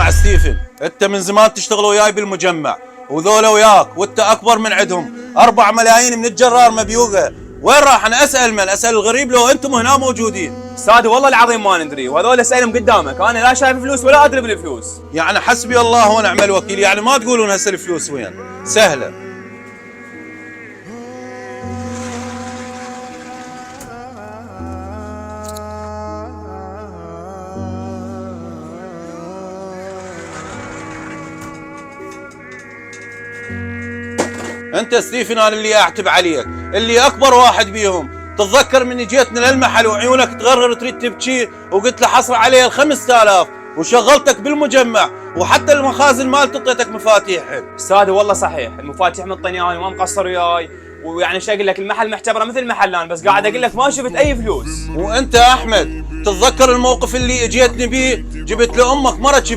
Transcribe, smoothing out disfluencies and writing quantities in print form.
اسمع ستيفن، انت من زمان تشتغل وياي بالمجمع وذولا وياك وانت اكبر من عندهم. 4 ملايين من الجرار مبيوقه، وين راح؟ انا اسال من؟ اسال الغريب لو انتم هنا موجودين. استاذ والله العظيم ما ندري، وهذول اسالهم قدامك، انا لا شايف فلوس ولا ادري بالفلوس. يعني حسبي الله ونعم الوكيل، يعني ما تقولون هسه الفلوس وين؟ سهله. انت ستيفن انا اللي اعتب عليك، اللي اكبر واحد بيهم. تتذكر من جيتنا للمحل وعيونك تغرغر تريد تبكي وقلت له حصل عليه ال 5000 وشغلتك بالمجمع، وحتى المخازن مالت اعطيتك مفاتيحهن. استاذ والله صحيح، المفاتيح مطنياني وما مقصر وياي، ويعني شو اقول لك، المحل محتبره مثل محلان، بس قاعد اقول لك ما شفت اي فلوس. وانت يا احمد تتذكر الموقف اللي اجيتني بيه؟ جبت لامك مرة